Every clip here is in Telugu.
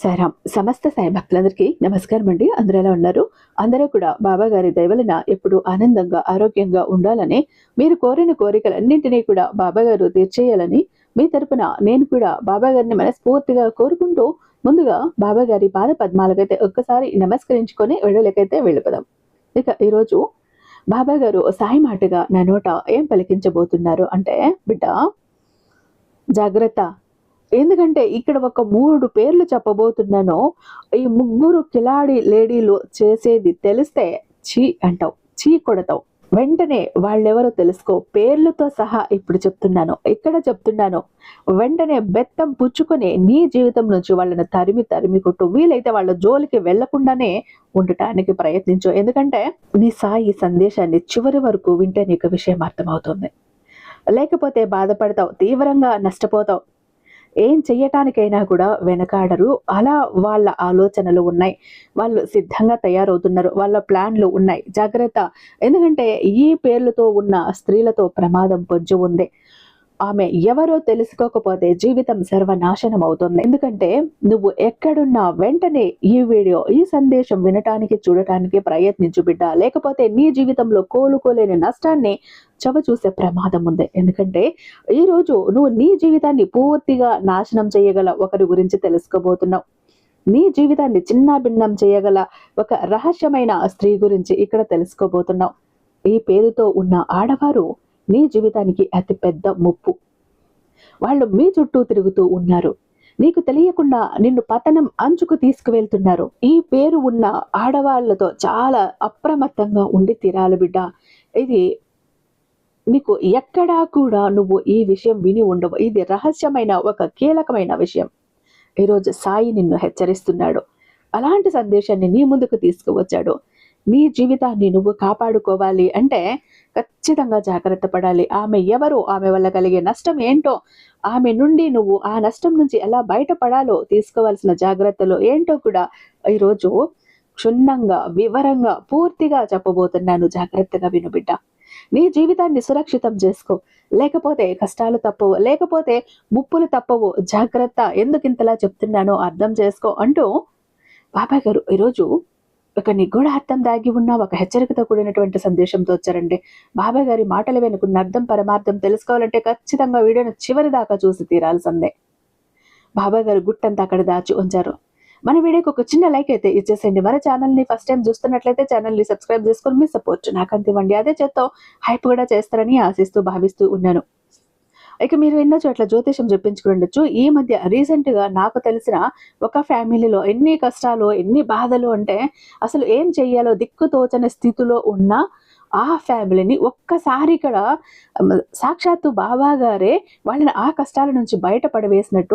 సాయిరాం. సమస్త సాయి భక్తులందరికీ నమస్కారం అండి. అందరూ ఎలా ఉన్నారు? అందరూ కూడా బాబా గారి దయ వలన ఎప్పుడు ఆనందంగా ఆరోగ్యంగా ఉండాలని, మీరు కోరిన కోరికలన్నింటినీ కూడా బాబా గారు తీర్చేయాలని మీ తరపున నేను కూడా బాబా గారిని మనస్ఫూర్తిగా కోరుకుంటూ, ముందుగా బాబా గారి పాద పద్మాలకైతే ఒక్కసారి నమస్కరించుకొని వీడియోలకైతే వెళ్ళిపోదాం. ఇక ఈరోజు బాబా గారు సాయి మాటగా నా నోట ఏం పలికించబోతున్నారు అంటే, బిడ్డ జాగ్రత్త. ఎందుకంటే ఇక్కడ ఒక 3 పేర్లు చెప్పబోతున్నాను. ఈ ముగ్గురు కిలాడి లేడీలు చేసేది తెలిస్తే ఛీ అంటావు, ఛీ కొడతావు. వెంటనే వాళ్ళెవరో తెలుసుకో. పేర్లతో సహా ఇప్పుడు చెప్తున్నాను, ఇక్కడ చెప్తున్నాను. వెంటనే బెత్తం పుచ్చుకొని నీ జీవితం నుంచి వాళ్ళని తరిమి కొట్టు. వీలైతే వాళ్ళ జోలికి వెళ్లకుండానే ఉండటానికి ప్రయత్నించు. ఎందుకంటే నీ సాయి సందేశాన్ని చివరి వరకు వింటే నీకు విషయం అర్థమవుతుంది. లేకపోతే బాధపడతావు, తీవ్రంగా నష్టపోతావు. ఏం చెయ్యటానికైనా కూడా వెనకాడరు. అలా వాళ్ళ ఆలోచనలు ఉన్నాయి, వాళ్ళు సిద్ధంగా తయారవుతున్నారు, వాళ్ళ ప్లాన్లు ఉన్నాయి. జాగ్రత్త. ఎందుకంటే ఈ పేర్లతో ఉన్న స్త్రీలతో ప్రమాదం పొంచి ఉంది. ఆమె ఎవరో తెలుసుకోకపోతే జీవితం సర్వనాశనం అవుతుంది. ఎందుకంటే నువ్వు ఎక్కడున్నా వెంటనే ఈ వీడియో, ఈ సందేశం వినటానికి చూడటానికి ప్రయత్నించు బిడ్డ. లేకపోతే నీ జీవితంలో కోలుకోలేని నష్టాన్ని చూసే ప్రమాదం ఉంది. ఎందుకంటే ఈ రోజు నువ్వు నీ జీవితాన్ని పూర్తిగా నాశనం చేయగల ఒకరి గురించి తెలుసుకోబోతున్నావు. నీ జీవితాన్ని చిన్నాభిన్నం చేయగల ఒక రహస్యమైన స్త్రీ గురించి ఇక్కడ తెలుసుకోబోతున్నావు. ఈ పేరుతో ఉన్న ఆడవారు నీ జీవితానికి అతి పెద్ద ముప్పు. వాళ్ళు మీ చుట్టూ తిరుగుతూ ఉన్నారు. నీకు తెలియకుండా నిన్ను పతనం అంచుకు తీసుకువెళ్తున్నారు. ఈ పేరు ఉన్న ఆడవాళ్లతో చాలా అప్రమత్తంగా ఉండి తీరాలి బిడ్డ. ఇది నీకు ఎక్కడా కూడా నువ్వు ఈ విషయం విని ఉండవు. ఇది రహస్యమైన ఒక కీలకమైన విషయం. ఈరోజు సాయి నిన్ను హెచ్చరిస్తున్నాడు. అలాంటి సందేశాన్ని నీ ముందుకు తీసుకువచ్చాడు. నీ జీవితాన్ని నువ్వు కాపాడుకోవాలి అంటే ఖచ్చితంగా జాగ్రత్త పడాలి. ఆమె ఎవరు, ఆమె వల్ల కలిగే నష్టం ఏంటో, ఆమె నుండి నువ్వు ఆ నష్టం నుంచి ఎలా బయటపడాలో తీసుకోవాల్సిన జాగ్రత్తలు ఏంటో కూడా ఈరోజు క్షుణ్ణంగా వివరంగా పూర్తిగా చెప్పబోతున్నాను. జాగ్రత్తగా విను బిడ్డ. నీ జీవితాన్ని సురక్షితం చేసుకో. లేకపోతే కష్టాలు తప్పవు, లేకపోతే ముప్పులు తప్పవు. జాగ్రత్త. ఎందుకు ఇంతలా చెప్తున్నానో అర్థం చేసుకో అంటూ బాబా గారు ఈరోజు ఒక నిగూఢార్థం దాగి ఉన్న ఒక హెచ్చరికతో కూడినటువంటి సందేశంతో వచ్చారండి. బాబా గారి మాటలు వెనుకున్న అర్థం పరమార్థం తెలుసుకోవాలంటే ఖచ్చితంగా వీడియోను చివరి దాకా చూసి తీరాల్సిందే. బాబా గారు గుట్టంతా అక్కడ దాచి ఉంచారు. మన వీడియోకి ఒక చిన్న లైక్ అయితే ఇచ్చేసేయండి. మన ఛానల్ని ఫస్ట్ టైం చూస్తున్నట్లయితే ఛానల్ని సబ్స్క్రైబ్ చేసుకొని మీ సపోర్ట్ నాకు అందివ్వండి. అదే చేత్తో హైప్ కూడా చేస్తారని ఆశిస్తూ భావిస్తూ ఉన్నాను. ఇక మీరు ఎన్నో చోట్ల జ్యోతిషం చెప్పించుకుండొచ్చు. ఈ మధ్య రీసెంట్ గా నాకు తెలిసిన ఒక ఫ్యామిలీలో ఎన్ని కష్టాలు, ఎన్ని బాధలు అంటే అసలు ఏం చెయ్యాలో దిక్కుతోచని స్థితిలో ఉన్న ఆ ఫ్యామిలీని ఒక్కసారి ఇక్కడ సాక్షాత్తు బాబా గారే వాళ్ళని ఆ కష్టాల నుంచి బయట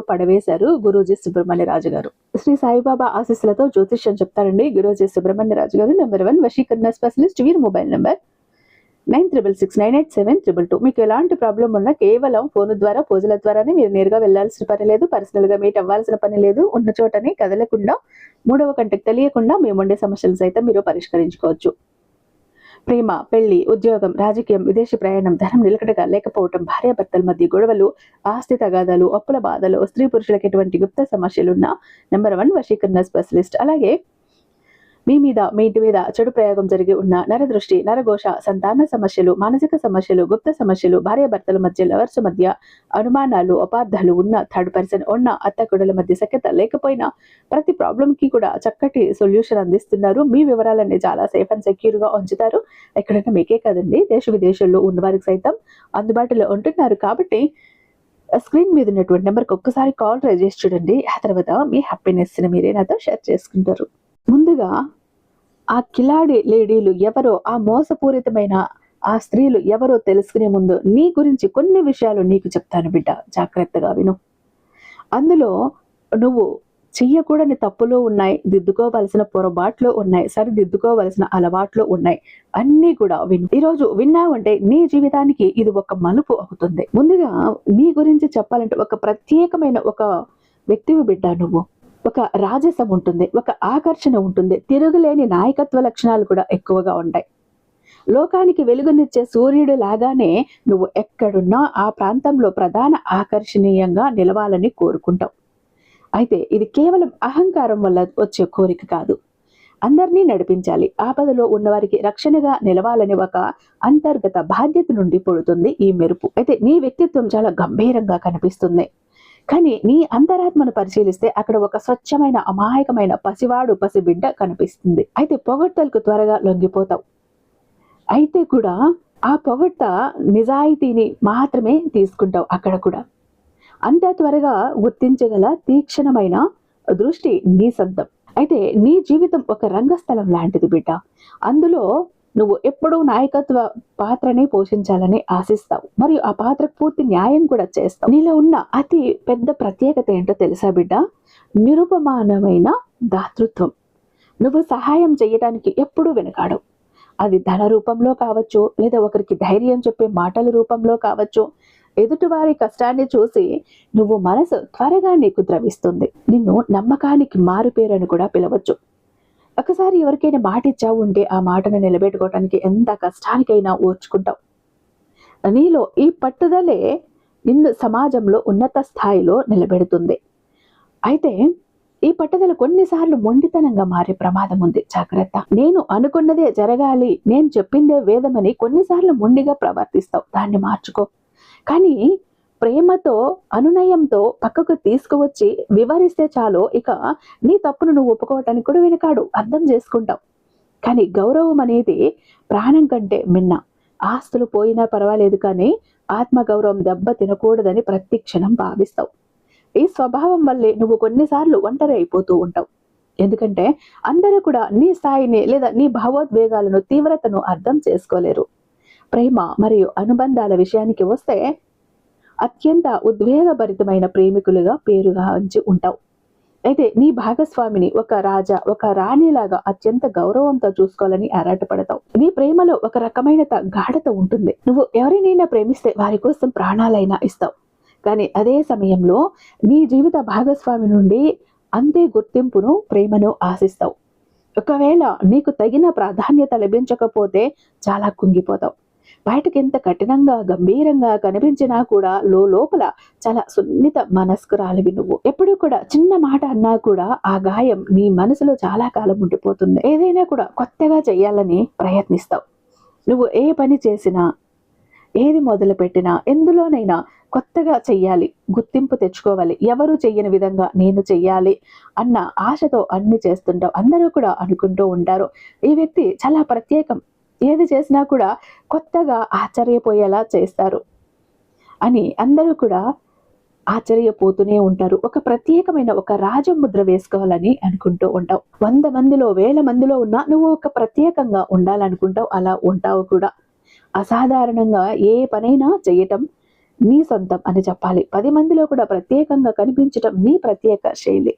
పడవేశారు గురూజీ సుబ్రహ్మణ్యరాజు గారు. శ్రీ సాయిబాబా ఆశీస్సులతో జ్యోతిష్యం చెప్తారండి గురూజీ సుబ్రహ్మణ్యరాజు గారు. నెంబర్ 1 వశీకరణ స్పెషలిస్ట్. వీరి మొబైల్ నెంబర్ 96698722. మీకు ఎలాంటి ప్రాబ్లం ఉన్నా కేవలం ఫోన్ ద్వారా, పూజల ద్వారానే మీరు నేరుగా వెళ్లాల్సిన పని లేదు, పర్సనల్ గా మీట్ అవ్వాల్సిన పని లేదు. ఉన్న చోటనే కదలకుండా, మూడవ కంటికి తెలియకుండా మేముండే సమస్యలు సైతం మీరు పరిష్కరించుకోవచ్చు. ప్రేమ, పెళ్లి, ఉద్యోగం, రాజకీయం, విదేశీ ప్రయాణం, ధనం నిలకడగా లేకపోవటం, భార్యాభర్తల మధ్య గొడవలు, ఆస్తి తగాదాలు, అప్పుల బాధలు, స్త్రీ పురుషులకు ఎటువంటి గుప్త సమస్యలున్నా నెంబర్ 1 వశీకరణ స్పెషలిస్ట్. అలాగే మీ ఇంటి మీద చెడు ప్రయోగం జరిగి ఉన్న నరదృష్టి, నరఘోష, సంతాన సమస్యలు, మానసిక సమస్యలు, గుప్త సమస్యలు, భార్యాభర్తల మధ్య, లవర్స్ మధ్య అనుమానాలు, అపార్థాలు ఉన్న, థర్డ్ పర్సన్ ఉన్న, అత్తకొడల మధ్య సఖ్యత లేకపోయినా ప్రతి ప్రాబ్లం కి కూడా చక్కటి సొల్యూషన్ అందిస్తున్నారు. మీ వివరాలన్నీ చాలా సేఫ్ అండ్ సెక్యూర్ గా ఉంచుతారు. ఎక్కడైనా మీకే కాదండి, దేశ విదేశాల్లో ఉన్న వారికి సైతం అందుబాటులో ఉంటున్నారు. కాబట్టి స్క్రీన్ మీద ఉన్నటువంటి నెంబర్కి ఒక్కసారి కాల్ ట్రై చేసి చూడండి. ఆ తర్వాత మీ హ్యాపీనెస్ ని మీరే నాతో షేర్ చేసుకుంటారు. ముందుగా ఆ కిలాడి లేడీలు ఎవరో, ఆ మోసపూరితమైన ఆ స్త్రీలు ఎవరో తెలుసుకునే ముందు నీ గురించి కొన్ని విషయాలు నీకు చెప్తాను బిడ్డ. జాగ్రత్తగా విను. అందులో నువ్వు చెయ్యకూడని తప్పులు ఉన్నాయి, దిద్దుకోవలసిన పొరపాట్లు ఉన్నాయి, సరిదిద్దుకోవలసిన అలవాట్లు ఉన్నాయి. అన్నీ కూడా విను. ఈరోజు విన్నావంటే నీ జీవితానికి ఇది ఒక మలుపు అవుతుంది. ముందుగా నీ గురించి చెప్పాలంటే ఒక ప్రత్యేకమైన ఒక వ్యక్తివి బిడ్డ. నువ్వు ఒక రాజసం ఉంటుంది, ఒక ఆకర్షణ ఉంటుంది, తిరుగులేని నాయకత్వ లక్షణాలు కూడా ఎక్కువగా ఉంటాయి. లోకానికి వెలుగునిచ్చే సూర్యుడు లాగానే నువ్వు ఎక్కడున్నా ఆ ప్రాంతంలో ప్రధాన ఆకర్షణీయంగా నిలవాలని కోరుకుంటావు. అయితే ఇది కేవలం అహంకారం వల్ల వచ్చే కోరిక కాదు. అందరినీ నడిపించాలి, ఆపదలో ఉన్నవారికి రక్షణగా నిలవాలని ఒక అంతర్గత బాధ్యత నుండి పుడుతుంది ఈ మెరుపు. అయితే నీ వ్యక్తిత్వం చాలా గంభీరంగా కనిపిస్తుంది, కానీ నీ అంతరాత్మను పరిశీలిస్తే అక్కడ ఒక స్వచ్ఛమైన అమాయకమైన పసివాడు పసిబిడ్డ కనిపిస్తుంది. అయితే పొగడ్తలకు త్వరగా లొంగిపోతావు, అయితే కూడా ఆ పొగడ్త నిజాయితీని మాత్రమే తీసుకుంటావు. అక్కడ కూడా అంత త్వరగా గుర్తించగల తీక్షణమైన దృష్టి నీ సొంతం. అయితే నీ జీవితం ఒక రంగస్థలం లాంటిది బిడ్డ. అందులో నువ్వు ఎప్పుడూ నాయకత్వ పాత్రని పోషించాలని ఆశిస్తావు, మరియు ఆ పాత్రకు పూర్తి న్యాయం కూడా చేస్తావు. నీలో ఉన్న అతి పెద్ద ప్రత్యేకత ఏంటో తెలుసా బిడ్డ? నిరుపమానమైన దాతృత్వం. నువ్వు సహాయం చేయడానికి ఎప్పుడూ వెనకాడవు. అది ధన రూపంలో కావచ్చు, లేదా ఒకరికి ధైర్యం చెప్పే మాటల రూపంలో కావచ్చు. ఎదుటివారి కష్టాన్ని చూసి నువ్వు మనసు త్వరగా నీకు ద్రవిస్తుంది. నిన్ను నమ్మకానికి మారుపేరని కూడా పిలవచ్చు. ఒకసారి ఎవరికైనా మాట ఇచ్చావు ఉంటే ఆ మాటను నిలబెట్టుకోవటానికి ఎంత కష్టానికైనా ఓర్చుకుంటావు. నీలో ఈ పట్టుదలే నిన్ను సమాజంలో ఉన్నత స్థాయిలో నిలబెడుతుంది. అయితే ఈ పట్టుదల కొన్నిసార్లు మొండితనంగా మారే ప్రమాదం ఉంది, జాగ్రత్త. నేను అనుకున్నదే జరగాలి, నేను చెప్పిందే వేదమని కొన్నిసార్లు మొండిగా ప్రవర్తిస్తావు. దాన్ని మార్చుకో. కానీ ప్రేమతో అనునయంతో పక్కకు తీసుకువచ్చి వివరిస్తే చాలు, ఇక నీ తప్పును నువ్వు ఒప్పుకోవటానికి కూడా వెనకాడు, అర్థం చేసుకుంటావు. కానీ గౌరవం అనేది ప్రాణం కంటే మిన్న. ఆస్తులు పోయినా పర్వాలేదు, కానీ ఆత్మగౌరవం దెబ్బ తినకూడదని ప్రతి క్షణం భావిస్తావు. ఈ స్వభావం వల్లే నువ్వు కొన్నిసార్లు ఒంటరి అయిపోతూ ఉంటావు. ఎందుకంటే అందరూ కూడా నీ స్థాయిని లేదా నీ భావోద్వేగాలను తీవ్రతను అర్థం చేసుకోలేరు. ప్రేమ మరియు అనుబంధాల విషయానికి వస్తే అత్యంత ఉద్వేగభరితమైన ప్రేమికులుగా పేరుగాంచి ఉంటావు. అయితే నీ భాగస్వామిని ఒక రాజా ఒక రాణిలాగా అత్యంత గౌరవంతో చూసుకోవాలని ఆరాటపడతావు. నీ ప్రేమలో ఒక రకమైన గాఢత ఉంటుంది. నువ్వు ఎవరినైనా ప్రేమిస్తే వారి కోసం ప్రాణాలైనా ఇస్తావు. కానీ అదే సమయంలో నీ జీవిత భాగస్వామి నుండి అంతే గుర్తింపును ప్రేమను ఆశిస్తావు. ఒకవేళ నీకు తగిన ప్రాధాన్యత లభించకపోతే చాలా కుంగిపోతావు. బయటకి ఎంత కఠినంగా గంభీరంగా కనిపించినా కూడా లోపల చాలా సున్నిత మనస్కురాలివి నువ్వు. ఎప్పుడు కూడా చిన్న మాట అన్నా కూడా ఆ గాయం నీ మనసులో చాలా కాలం ఉండిపోతుంది. ఏదైనా కూడా కొత్తగా చెయ్యాలని ప్రయత్నిస్తావు. నువ్వు ఏ పని చేసినా, ఏది మొదలు పెట్టినా, ఎందులోనైనా కొత్తగా చెయ్యాలి, గుర్తింపు తెచ్చుకోవాలి, ఎవరు చెయ్యని విధంగా నేను చెయ్యాలి అన్న ఆశతో అన్ని చేస్తుంటావు. అందరూ కూడా అనుకుంటూ ఉంటారు, ఈ వ్యక్తి చాలా ప్రత్యేకం, ఏది చేసినా కూడా కొత్తగా ఆశ్చర్యపోయేలా చేస్తారు అని అందరూ కూడా ఆశ్చర్యపోతూనే ఉంటారు. ఒక ప్రత్యేకమైన ఒక రాజముద్ర వేసుకోవాలని అనుకుంటూ ఉంటావు. 100 మందిలో 1000 మందిలో ఉన్నా నువ్వు ఒక ప్రత్యేకంగా ఉండాలనుకుంటావు. అలా ఉంటావు కూడా. అసాధారణంగా ఏ పనైనా చేయటం నీ సొంతం అని చెప్పాలి. 10 మందిలో కూడా ప్రత్యేకంగా కనిపించటం నీ ప్రత్యేక శైలి.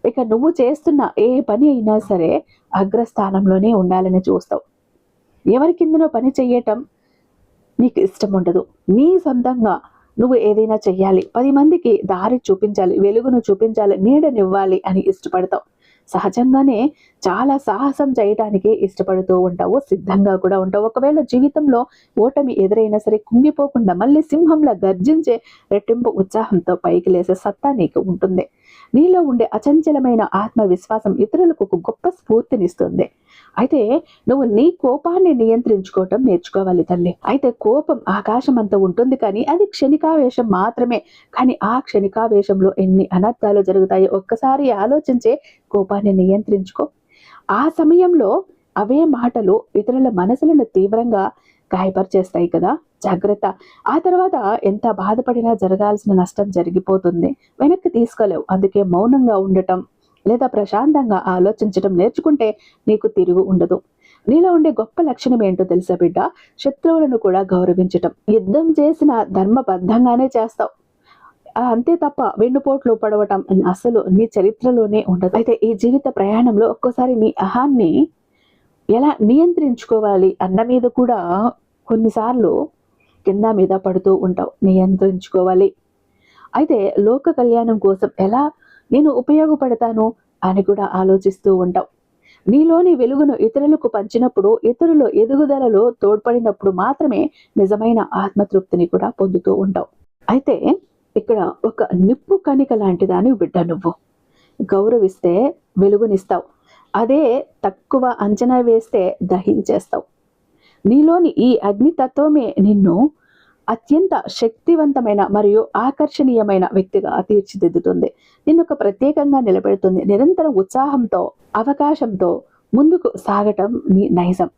ఇక నువ్వు చేస్తున్న ఏ పని అయినా సరే అగ్రస్థానంలోనే ఉండాలని చూస్తావు. ఎవరి కిందనో పని చెయ్యటం నీకు ఇష్టం ఉండదు. నీ సొంతంగా నువ్వు ఏదైనా చెయ్యాలి, 10 మందికి దారి చూపించాలి, వెలుగును చూపించాలి, నీడనివ్వాలి అని ఇష్టపడతావు. సహజంగానే చాలా సాహసం చేయటానికి ఇష్టపడుతూ ఉంటావు, సిద్ధంగా కూడా ఉంటావు. ఒకవేళ జీవితంలో ఓటమి ఎదురైనా సరే కుంగిపోకుండా మళ్ళీ సింహంలా గర్జించే రెట్టింపు ఉత్సాహంతో పైకి లేసే సత్తా నీకు ఉంటుంది. నీలో ఉండే అచంచలమైన ఆత్మవిశ్వాసం ఇతరులకు ఒక గొప్ప స్ఫూర్తినిస్తుంది. అయితే నువ్వు నీ కోపాన్ని నియంత్రించుకోవటం నేర్చుకోవాలి తల్లి. అయితే కోపం ఆకాశం అంతా ఉంటుంది, కానీ అది క్షణికావేశం మాత్రమే. కానీ ఆ క్షణికావేశంలో ఎన్ని అనర్థాలు జరుగుతాయో ఒక్కసారి ఆలోచించే కోపాన్ని నియంత్రించుకో. ఆ సమయంలో అవే మాటలు ఇతరుల మనసులను తీవ్రంగా గాయపరిచేస్తాయి కదా, జాగ్రత్త. ఆ తర్వాత ఎంత బాధపడినా జరగాల్సిన నష్టం జరిగిపోతుంది, వెనక్కి తీసుకోలేవు. అందుకే మౌనంగా ఉండటం లేదా ప్రశాంతంగా ఆలోచించడం నేర్చుకుంటే నీకు తిరుగు ఉండదు. నీలో ఉండే గొప్ప లక్షణం ఏంటో తెలుసా బిడ్డ? శత్రువులను కూడా గౌరవించటం. యుద్ధం చేసిన ధర్మబద్ధంగానే చేస్తావు, అంతే తప్ప వెన్నుపోట్లు పడవటం అసలు నీ చరిత్రలోనే ఉండదు. అయితే ఈ జీవిత ప్రయాణంలో ఒక్కోసారి నీ అహాన్ని ఎలా నియంత్రించుకోవాలి అన్న మీద కూడా కొన్నిసార్లు కింద మీద పడుతూ ఉంటావు. నియంత్రించుకోవాలి. అయితే లోక కళ్యాణం కోసం ఎలా నేను ఉపయోగపడతాను అని కూడా ఆలోచిస్తూ ఉంటావు. నీలోని వెలుగును ఇతరులకు పంచినప్పుడు, ఇతరుల ఎదుగుదలలో తోడ్పడినప్పుడు మాత్రమే నిజమైన ఆత్మతృప్తిని కూడా పొందుతూ ఉంటావు. అయితే ఇక్కడ ఒక నిప్పు కణిక లాంటి దానివి బిడ్డ నువ్వు. గౌరవిస్తే వెలుగునిస్తావు, అదే తక్కువ అంచనా వేస్తే దహించేస్తావు. నీలోని ఈ అగ్నితత్వమే నిన్ను అత్యంత శక్తివంతమైన మరియు ఆకర్షణీయమైన వ్యక్తిగా తీర్చిదిద్దుతుంది. నిన్ను ఒక ప్రత్యేకంగా నిలబెడుతుంది. నిరంతరం ఉత్సాహంతో, అవకాశంతో ముందుకు సాగటం నీ నైజం.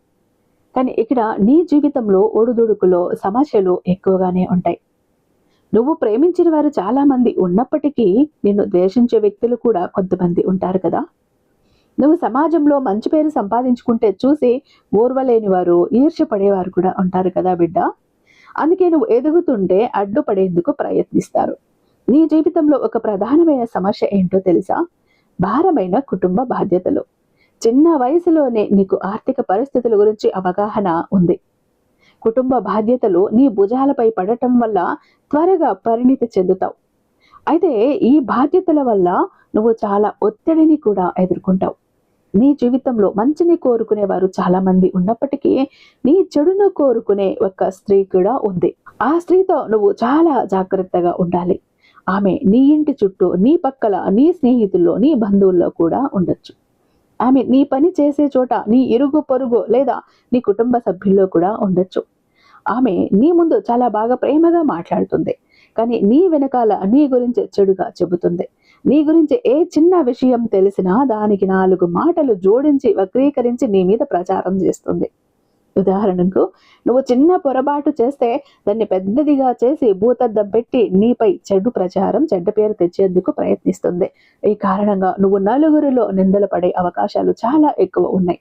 కానీ ఇక్కడ నీ జీవితంలో ఒడిదుడుకులో సమస్యలు ఎక్కువగానే ఉంటాయి. నువ్వు ప్రేమించిన వారు చాలా మంది ఉన్నప్పటికీ నిన్ను ద్వేషించే వ్యక్తులు కూడా కొంతమంది ఉంటారు కదా. నువ్వు సమాజంలో మంచి పేరు సంపాదించుకుంటే చూసి ఓర్వలేని వారు, ఈర్ష్యపడేవారు కూడా ఉంటారు కదా బిడ్డ. అందుకే నువ్వు ఎదుగుతుంటే అడ్డుపడేందుకు ప్రయత్నిస్తారు. నీ జీవితంలో ఒక ప్రధానమైన సమస్య ఏంటో తెలుసా? భారమైన కుటుంబ బాధ్యతలు. చిన్న వయసులోనే నీకు ఆర్థిక పరిస్థితుల గురించి అవగాహన ఉంది. కుటుంబ బాధ్యతలు నీ భుజాలపై పడటం వల్ల త్వరగా పరిణితి చెందుతావు. అయితే ఈ బాధ్యతల వల్ల నువ్వు చాలా ఒత్తిడిని కూడా ఎదుర్కొంటావు. నీ జీవితంలో మంచిని కోరుకునే వారు చాలా మంది ఉన్నప్పటికీ నీ చెడును కోరుకునే ఒక స్త్రీ కూడా ఉంది. ఆ స్త్రీతో నువ్వు చాలా జాగ్రత్తగా ఉండాలి. ఆమె నీ ఇంటి చుట్టూ, నీ పక్కల, నీ స్నేహితుల్లో, నీ బంధువుల్లో కూడా ఉండొచ్చు. ఆమె నీ పని చేసే చోట, నీ ఇరుగు పొరుగు లేదా నీ కుటుంబ సభ్యుల్లో కూడా ఉండొచ్చు. ఆమె నీ ముందు చాలా బాగా ప్రేమగా మాట్లాడుతుంది, కానీ నీ వెనకాల నీ గురించి చెడుగా చెబుతుంది. నీ గురించి ఏ చిన్న విషయం తెలిసినా దానికి 4 మాటలు జోడించి వక్రీకరించి నీ మీద ప్రచారం చేస్తుంది. ఉదాహరణకు, నువ్వు చిన్న పొరపాటు చేస్తే దాన్ని పెద్దదిగా చేసి భూతద్దం పెట్టి నీపై చెడు ప్రచారం, చెడ్డ పేరు తెచ్చేందుకు ప్రయత్నిస్తుంది. ఈ కారణంగా నువ్వు నలుగురిలో నిందలు పడే అవకాశాలు చాలా ఎక్కువ ఉన్నాయి.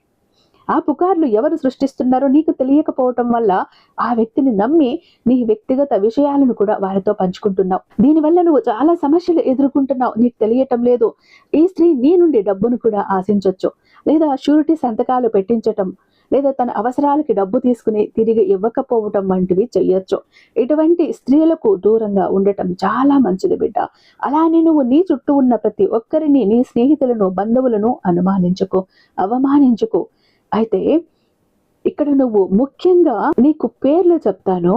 ఆ పుకార్లు ఎవరు సృష్టిస్తున్నారో నీకు తెలియకపోవటం వల్ల ఆ వ్యక్తిని నమ్మి నీ వ్యక్తిగత విషయాలను కూడా వారితో పంచుకుంటున్నావు. దీనివల్ల నువ్వు చాలా సమస్యలు ఎదుర్కొంటున్నావు, నీకు తెలియటం లేదు. ఈ స్త్రీ నీ నుండి డబ్బును కూడా ఆశించవచ్చు, లేదా షూరిటీ సంతకాలు పెట్టించటం, లేదా తన అవసరాలకి డబ్బు తీసుకుని తిరిగి ఇవ్వకపోవటం వంటివి చెయ్యొచ్చు. ఇటువంటి స్త్రీలకు దూరంగా ఉండటం చాలా మంచిది బిడ్డ. అలానే నువ్వు నీ చుట్టూ ఉన్న ప్రతి ఒక్కరిని, నీ స్నేహితులను, బంధువులను అనుమానించుకో, అవమానించుకో. అయితే ఇక్కడ నువ్వు ముఖ్యంగా నీకు పేర్లు చెప్తాను,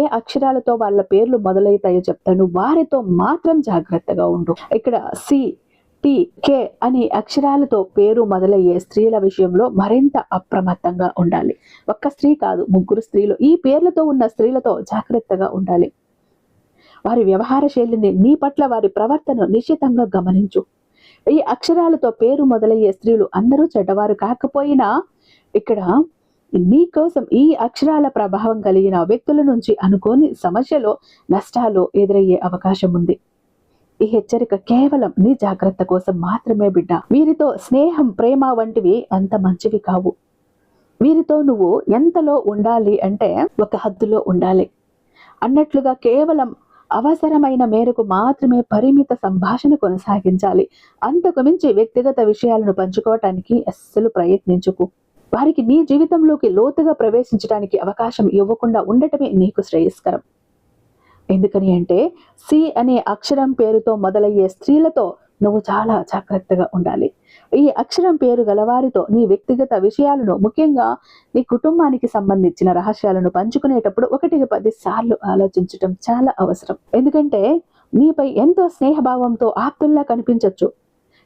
ఏ అక్షరాలతో వాళ్ళ పేర్లు మొదలవుతాయో చెప్తాను, వారితో మాత్రం జాగ్రత్తగా ఉండు. ఇక్కడ సి, టి, కే అనే అక్షరాలతో పేరు మొదలయ్యే స్త్రీల విషయంలో మరింత అప్రమత్తంగా ఉండాలి. ఒక్క స్త్రీ కాదు, 3 స్త్రీలు. ఈ పేర్లతో ఉన్న స్త్రీలతో జాగ్రత్తగా ఉండాలి. వారి వ్యవహార శైలిని, నీ పట్ల వారి ప్రవర్తన నిశ్చితంగా గమనించు. ఈ అక్షరాలతో పేరు మొదలయ్యే స్త్రీలు అందరూ చెడ్డవారు కాకపోయినా ఇక్కడ నీ కోసం ఈ అక్షరాల ప్రభావం కలిగిన వ్యక్తుల నుంచి అనుకోని సమస్యలు, నష్టాలు ఎదురయ్యే అవకాశం ఉంది. ఈ హెచ్చరిక కేవలం నీ జాగ్రత్త కోసం మాత్రమే బిడ్డ. వీరితో స్నేహం, ప్రేమ వంటివి అంత మంచివి కావు. వీరితో నువ్వు ఎంతలో ఉండాలి అంటే ఒక హద్దులో ఉండాలి అన్నట్లుగా కేవలం అవసరమైన మేరకు మాత్రమే పరిమిత సంభాషణ కొనసాగించాలి. అంతకు మించి వ్యక్తిగత విషయాలను పంచుకోవటానికి అస్సలు ప్రయత్నించుకు. వారికి నీ జీవితంలోకి లోతుగా ప్రవేశించడానికి అవకాశం ఇవ్వకుండా ఉండటమే నీకు శ్రేయస్కరం. ఎందుకని అంటే సి అనే అక్షరం పేరుతో మొదలయ్యే స్త్రీలతో నువ్వు చాలా జాగ్రత్తగా ఉండాలి. ఈ అక్షరం పేరు గలవారితో నీ వ్యక్తిగత విషయాలను, ముఖ్యంగా నీ కుటుంబానికి సంబంధించిన రహస్యాలను పంచుకునేటప్పుడు 1కి 10 సార్లు ఆలోచించటం చాలా అవసరం. ఎందుకంటే నీపై ఎంతో స్నేహభావంతో ఆప్తుల్లా కనిపించవచ్చు,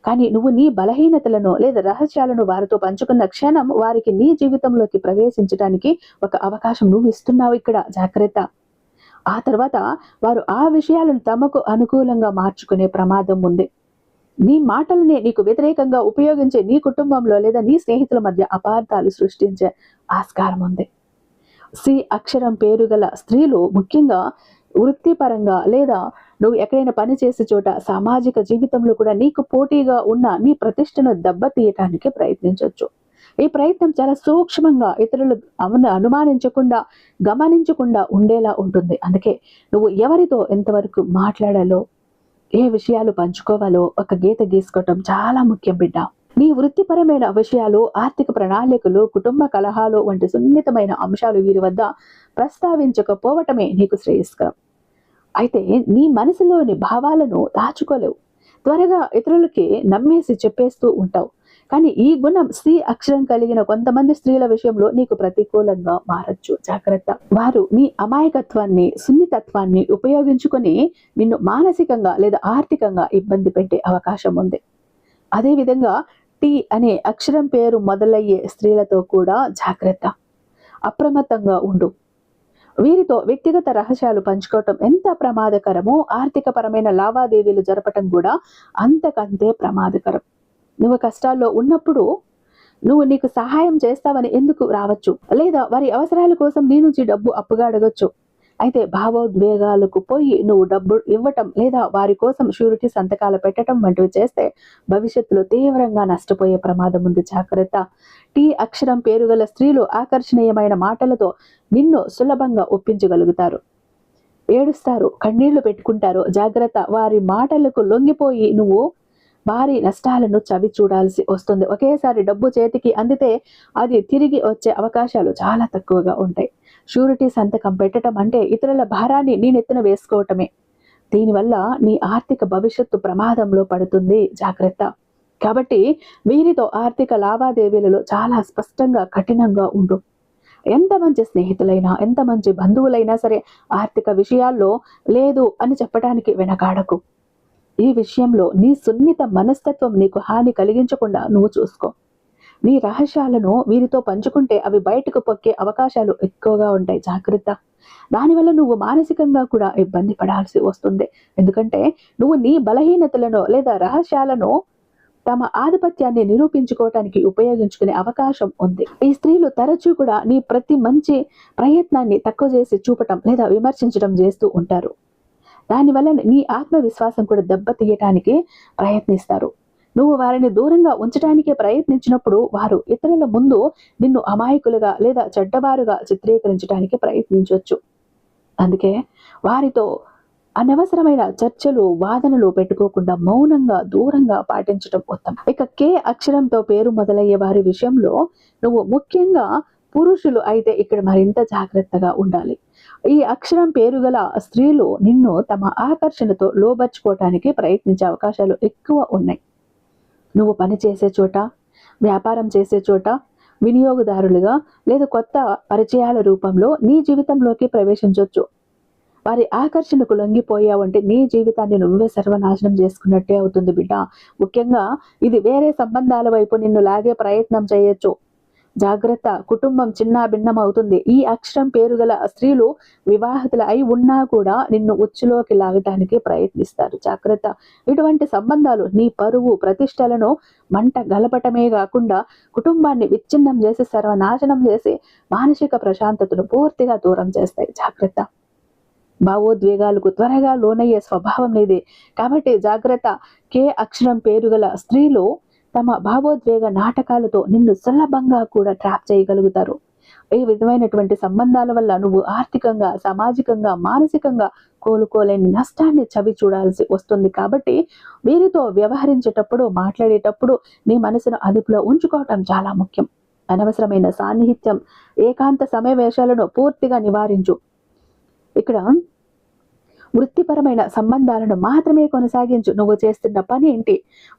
కానీ నువ్వు నీ బలహీనతలను లేదా రహస్యాలను వారితో పంచుకున్న క్షణం వారికి నీ జీవితంలోకి ప్రవేశించడానికి ఒక అవకాశం నువ్వు ఇస్తున్నావు. ఇక్కడ జాగ్రత్త. ఆ తర్వాత వారు ఆ విషయాలను తమకు అనుకూలంగా మార్చుకునే ప్రమాదం ఉంది. నీ మాటలనే నీకు వ్యతిరేకంగా ఉపయోగించే నీ కుటుంబంలో లేదా నీ స్నేహితుల మధ్య అపార్థాలు సృష్టించే ఆస్కారం ఉంది. సి అక్షరం పేరు గల స్త్రీలు ముఖ్యంగా వృత్తిపరంగా లేదా నువ్వు ఎక్కడైనా పని చేసే చోట సామాజిక జీవితంలో కూడా నీకు పోటీగా ఉన్న నీ ప్రతిష్టను దెబ్బతీయటానికి ప్రయత్నించవచ్చు. ఈ ప్రయత్నం చాలా సూక్ష్మంగా, ఇతరులు అనుమానించకుండా, గమనించకుండా ఉండేలా ఉంటుంది. అందుకే నువ్వు ఎవరితో ఎంతవరకు మాట్లాడాలో, ఏ విషయాలు పంచుకోవాలో ఒక గీత గీసుకోవటం చాలా ముఖ్యం బిడ్డ. నీ వృత్తిపరమైన విషయాలు, ఆర్థిక ప్రణాళికలు, కుటుంబ కలహాలు వంటి సున్నితమైన అంశాలు వీరి వద్ద ప్రస్తావించకపోవటమే నీకు శ్రేయస్కరం. అయితే నీ మనసులోని భావాలను దాచుకోలేవు. త్వరగా ఇతరులకి నమ్మేసి చెప్పేస్తూ ఉంటావు. కానీ ఈ గుణం సి అక్షరం కలిగిన కొంతమంది స్త్రీల విషయంలో నీకు ప్రతికూలంగా మారచ్చు. జాగ్రత్త. వారు నీ అమాయకత్వాన్ని, సున్నితత్వాన్ని ఉపయోగించుకొని నిన్ను మానసికంగా లేదా ఆర్థికంగా ఇబ్బంది పెట్టే అవకాశం ఉంది. అదేవిధంగా టీ అనే అక్షరం పేరు మొదలయ్యే స్త్రీలతో కూడా జాగ్రత్త. అప్రమత్తంగా ఉండు. వీరితో వ్యక్తిగత రహస్యాలు పంచుకోవటం ఎంత ప్రమాదకరమో ఆర్థిక పరమైన లావాదేవీలు జరపటం కూడా అంతకంతే ప్రమాదకరం. నువ్వు కష్టాల్లో ఉన్నప్పుడు నీకు సహాయం చేస్తావని ఎందుకు రావచ్చు, లేదా వారి అవసరాల కోసం నీ నుంచి డబ్బు అప్పుగా అడగొచ్చు. అయితే భావోద్వేగాలకు పోయి నువ్వు డబ్బు ఇవ్వటం లేదా వారి కోసం షూరిటీ సంతకాలు పెట్టడం వంటివి చేస్తే భవిష్యత్తులో తీవ్రంగా నష్టపోయే ప్రమాదం ఉంది. జాగ్రత్త. టీ అక్షరం పేరు గల స్త్రీలు ఆకర్షణీయమైన మాటలతో నిన్ను సులభంగా ఒప్పించగలుగుతారు. ఏడుస్తారు, కన్నీళ్లు పెట్టుకుంటారు. జాగ్రత్త. వారి మాటలకు లొంగిపోయి నువ్వు వారి నష్టాలను చవి చూడాల్సి వస్తుంది. ఒకేసారి డబ్బు చేతికి అందితే అది తిరిగి వచ్చే అవకాశాలు చాలా తక్కువగా ఉంటాయి. షూరిటీ సంతకం పెట్టడం అంటే ఇతరుల భారాన్ని నీ నెత్తిన వేసుకోవటమే. దీనివల్ల నీ ఆర్థిక భవిష్యత్తు ప్రమాదంలో పడుతుంది. జాగ్రత్త. కాబట్టి వీరితో ఆర్థిక లావాదేవీలలో చాలా స్పష్టంగా, కఠినంగా ఉండు. ఎంత మంచి స్నేహితులైనా, ఎంత మంచి బంధువులైనా సరే ఆర్థిక విషయాల్లో లేదు అని చెప్పడానికి వెనకాడకు. ఈ విషయంలో నీ సున్నిత మనస్తత్వం నీకు హాని కలిగించకుండా నువ్వు చూసుకో. నీ రహస్యాలను వీరితో పంచుకుంటే అవి బయటకు పొక్కే అవకాశాలు ఎక్కువగా ఉంటాయి. జాగ్రత్త. దానివల్ల నువ్వు మానసికంగా కూడా ఇబ్బంది పడాల్సి వస్తుంది. ఎందుకంటే నువ్వు నీ బలహీనతలను లేదా రహస్యాలను తమ ఆధిపత్యాన్ని నిరూపించుకోవటానికి ఉపయోగించుకునే అవకాశం ఉంది. ఈ స్త్రీలు తరచూ కూడా నీ ప్రతి మంచి ప్రయత్నాన్ని తక్కువ చేసి చూపటం లేదా విమర్శించడం చేస్తూ ఉంటారు. దానివల్ల నీ ఆత్మవిశ్వాసం కూడా దెబ్బతీయటానికి ప్రయత్నిస్తారు. నువ్వు వారిని దూరంగా ఉంచడానికే ప్రయత్నించినప్పుడు వారు ఇతరుల ముందు నిన్ను అమాయకులుగా లేదా చెడ్డవారుగా చిత్రీకరించడానికి ప్రయత్నించవచ్చు. అందుకే వారితో అనవసరమైన చర్చలు, వాదనలు పెట్టుకోకుండా మౌనంగా, దూరంగా పాటించడం ఉత్తమం. ఇక కే అక్షరంతో పేరు మొదలయ్యే వారి విషయంలో నువ్వు ముఖ్యంగా పురుషులు అయితే ఇక్కడ మరింత జాగ్రత్తగా ఉండాలి. ఈ అక్షరం పేరు గల స్త్రీలు నిన్ను తమ ఆకర్షణతో లోబర్చుకోవటానికి ప్రయత్నించే అవకాశాలు ఎక్కువ ఉన్నాయి. నువ్వు పని చేసే చోట, వ్యాపారం చేసే చోట వినియోగదారులుగా లేదా కొత్త పరిచయాల రూపంలో నీ జీవితంలోకి ప్రవేశించవచ్చు. వారి ఆకర్షణకు లొంగిపోయావంటే నీ జీవితాన్ని నువ్వే సర్వనాశనం చేసుకున్నట్టే అవుతుంది బిడ్డ. ముఖ్యంగా ఇది వేరే సంబంధాల వైపు నిన్ను లాగే ప్రయత్నం చేయొచ్చు. జాగ్రత్త. కుటుంబం చిన్న భిన్నం అవుతుంది. ఈ అక్షరం పేరు గల స్త్రీలు వివాహితులు అయి ఉన్నా కూడా నిన్ను ఉచ్చులోకి లాగటానికి ప్రయత్నిస్తారు. జాగ్రత్త. ఇటువంటి సంబంధాలు నీ పరువు, ప్రతిష్టలను మంట గలపటమే కాకుండా కుటుంబాన్ని విచ్ఛిన్నం చేసి, సర్వనాశనం చేసి మానసిక ప్రశాంతతను పూర్తిగా దూరం చేస్తాయి. జాగ్రత్త. భావోద్వేగాలకు త్వరగా లోనయ్యే స్వభావం నీది. కాబట్టి జాగ్రత్త. కే అక్షరం పేరు గల స్త్రీలు తమ భావోద్వేగ నాటకాలతో నిన్ను సులభంగా కూడా ట్రాప్ చేయగలుగుతారు. ఈ విధమైనటువంటి సంబంధాల వల్ల నువ్వు ఆర్థికంగా, సామాజికంగా, మానసికంగా కోలుకోలేని నష్టాన్ని చవి చూడాల్సి వస్తుంది. కాబట్టి వీరితో వ్యవహరించేటప్పుడు, మాట్లాడేటప్పుడు నీ మనసును అదుపులో ఉంచుకోవటం చాలా ముఖ్యం. అనవసరమైన సాన్నిహిత్యం, ఏకాంత సమావేశాలను పూర్తిగా నివారించు. ఇక్కడ వృత్తిపరమైన సంబంధాలను మాత్రమే కొనసాగించు. నువ్వు చేస్తున్న పని ఏంటి,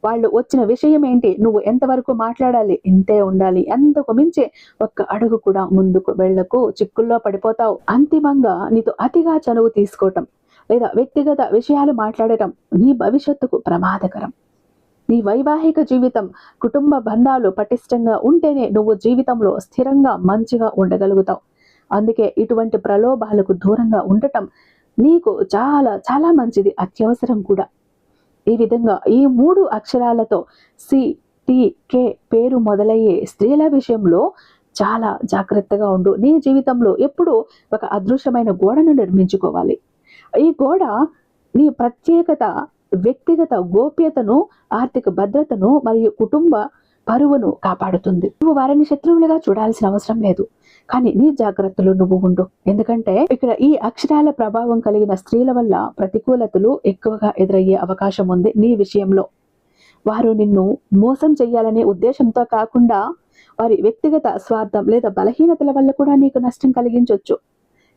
వాళ్ళు వచ్చిన విషయం ఏంటి, నువ్వు ఎంతవరకు మాట్లాడాలి, ఇంతే ఉండాలి. అంతకు మించి ఒక్క అడుగు కూడా ముందుకు వెళ్లకు, చిక్కుల్లో పడిపోతావు. అంతిమంగా నీతో అతిగా చనువు తీసుకోవటం లేదా వ్యక్తిగత విషయాలు మాట్లాడటం నీ భవిష్యత్తుకు ప్రమాదకరం. నీ వైవాహిక జీవితం, కుటుంబ బంధాలు పటిష్టంగా ఉంటేనే నువ్వు జీవితంలో స్థిరంగా మంచిగా ఉండగలుగుతావు. అందుకే ఇటువంటి ప్రలోభాలకు దూరంగా ఉండటం నీకు చాలా చాలా మంచిది, అత్యవసరం కూడా. ఈ విధంగా ఈ 3 అక్షరాలతో సి, టి, కే పేరు మొదలయ్యే స్త్రీల విషయంలో చాలా జాగ్రత్తగా ఉండు. నీ జీవితంలో ఎప్పుడూ ఒక అదృశ్యమైన గోడను నిర్మించుకోవాలి. ఈ గోడ నీ ప్రత్యేకత, వ్యక్తిగత గోప్యతను, ఆర్థిక భద్రతను మరియు కుటుంబ పరువును కాపాడుతుంది. నువ్వు వారిని శత్రువులుగా చూడాల్సిన అవసరం లేదు, కానీ నీ జాగ్రత్తలు నువ్వు ఉండు. ఎందుకంటే ఇక్కడ ఈ అక్షరాల ప్రభావం కలిగిన స్త్రీల వల్ల ప్రతికూలతలు ఎక్కువగా ఎదురయ్యే అవకాశం ఉంది. నీ విషయంలో వారు నిన్ను మోసం చెయ్యాలనే ఉద్దేశంతో కాకుండా వారి వ్యక్తిగత స్వార్థం లేదా బలహీనతల వల్ల కూడా నీకు నష్టం కలిగించవచ్చు.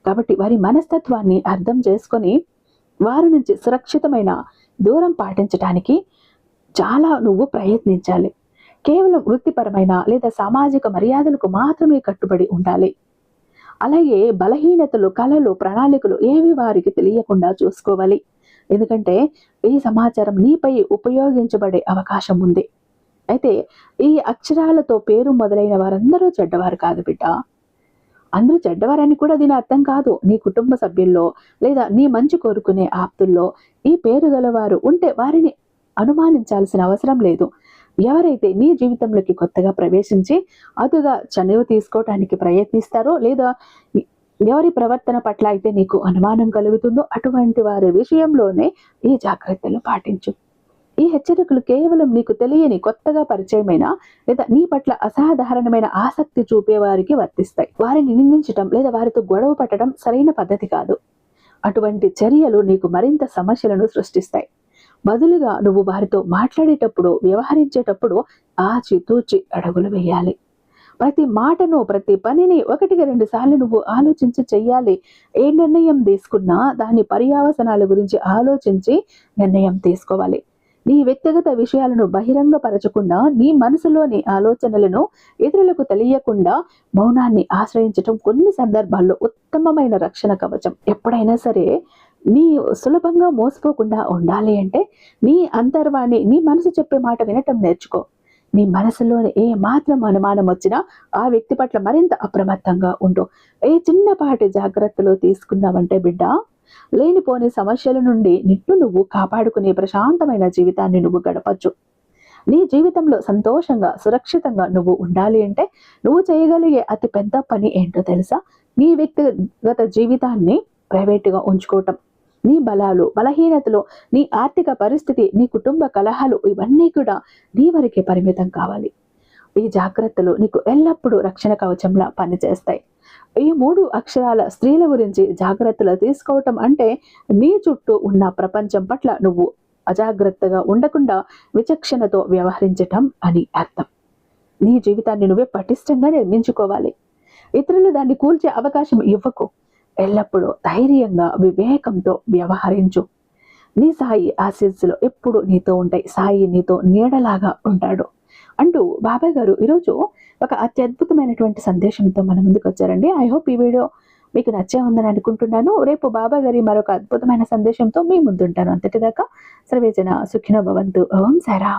కాబట్టి వారి మనస్తత్వాన్ని అర్థం చేసుకొని వారి నుంచి సురక్షితమైన దూరం పాటించడానికి చాలా నువ్వు ప్రయత్నించాలి. కేవలం వృత్తిపరమైన లేదా సామాజిక మర్యాదలకు మాత్రమే కట్టుబడి ఉండాలి. అలాగే బలహీనతలు, కళలు, ప్రణాళికలు ఏవి వారికి తెలియకుండా చూసుకోవాలి. ఎందుకంటే ఈ సమాచారం నీపై ఉపయోగించబడే అవకాశం ఉంది. అయితే ఈ అక్షరాలతో పేరు మొదలైన వారందరూ చెడ్డవారు కాదు బిడ్డ. అందరూ చెడ్డవారని కూడా దీని అర్థం కాదు. నీ కుటుంబ సభ్యుల్లో లేదా నీ మంచి కోరుకునే ఆప్తుల్లో ఈ పేరు గలవారు ఉంటే వారిని అనుమానించాల్సిన అవసరం లేదు. ఎవరైతే నీ జీవితంలోకి కొత్తగా ప్రవేశించి అదుగా చనువు తీసుకోవటానికి ప్రయత్నిస్తారో లేదా ఎవరి ప్రవర్తన పట్ల అయితే నీకు అనుమానం కలుగుతుందో అటువంటి వారి విషయంలోనే ఈ జాగ్రత్తలు పాటించు. ఈ హెచ్చరికలు కేవలం నీకు తెలియని కొత్తగా పరిచయమైన లేదా నీ పట్ల అసాధారణమైన ఆసక్తి చూపే వారికి వర్తిస్తాయి. వారిని నిందించటం లేదా వారితో గొడవ పట్టడం సరైన పద్ధతి కాదు. అటువంటి చర్యలు నీకు మరింత సమస్యలను సృష్టిస్తాయి. బదులుగా నువ్వు వారితో మాట్లాడేటప్పుడు, వ్యవహరించేటప్పుడు ఆచితూచి అడుగులు వేయాలి. ప్రతి మాటను, ప్రతి పనిని 1-2 సార్లు నువ్వు ఆలోచించి చెయ్యాలి. ఏ నిర్ణయం తీసుకున్నా దాని పర్యవసానాల గురించి ఆలోచించి నిర్ణయం తీసుకోవాలి. నీ వ్యక్తిగత విషయాలను బహిరంగపరచకుండా నీ మనసులోని ఆలోచనలను ఇతరులకు తెలియకుండా మౌనాన్ని ఆశ్రయించటం కొన్ని సందర్భాల్లో ఉత్తమమైన రక్షణ కవచం. ఎప్పుడైనా సరే నీ సులభంగా మోసపోకుండా ఉండాలి అంటే నీ అంతర్వాణి, నీ మనసు చెప్పే మాట వినటం నేర్చుకో. నీ మనసులోని ఏ మాత్రం అనుమానం వచ్చినా ఆ వ్యక్తి పట్ల మరింత అప్రమత్తంగా ఉండు. ఏ చిన్నపాటి జాగ్రత్తలు తీసుకున్నావంటే బిడ్డ, లేనిపోని సమస్యల నుండి నిన్ను నువ్వు కాపాడుకునే ప్రశాంతమైన జీవితాన్ని నువ్వు గడపచ్చు. నీ జీవితంలో సంతోషంగా, సురక్షితంగా నువ్వు ఉండాలి అంటే నువ్వు చేయగలిగే అతి పెద్ద పని ఏంటో తెలుసా? నీ వ్యక్తిగత జీవితాన్ని ప్రైవేటుగా ఉంచుకోవటం. నీ బలాలు, బలహీనతలు, నీ ఆర్థిక పరిస్థితి, నీ కుటుంబ కలహాలు ఇవన్నీ కూడా నీ వరకే పరిమితం కావాలి. ఈ జాగ్రత్తలు నీకు ఎల్లప్పుడూ రక్షణ కవచంలా పనిచేస్తాయి. ఈ 3 అక్షరాల స్త్రీల గురించి జాగ్రత్తలు తీసుకోవటం అంటే నీ చుట్టూ ఉన్న ప్రపంచం పట్ల నువ్వు అజాగ్రత్తగా ఉండకుండా విచక్షణతో వ్యవహరించటం అని అర్థం. నీ జీవితాన్ని నువ్వే పటిష్టంగా నిర్మించుకోవాలి. ఇతరులు దాన్ని కూల్చే అవకాశం ఇవ్వకు. ఎల్లప్పుడూ ధైర్యంగా, వివేకంతో వ్యవహరించు. నీ సాయి ఆశీస్సులు ఎప్పుడు నీతో ఉంటాయి. సాయి నీతో నీడలాగా ఉంటాడు అంటూ బాబాయ్ గారు ఈరోజు ఒక అత్యద్భుతమైనటువంటి సందేశంతో మన ముందుకు వచ్చారండి. ఐ హోప్ ఈ వీడియో మీకు నచ్చే ఉందని అనుకుంటున్నాను. రేపు బాబాయ్ గారి మరొక అద్భుతమైన సందేశంతో మీ ముందుంటాను. అంతటిదాకా సర్వేజన సుఖినో భవంతు. ఓం సాయిరామ్.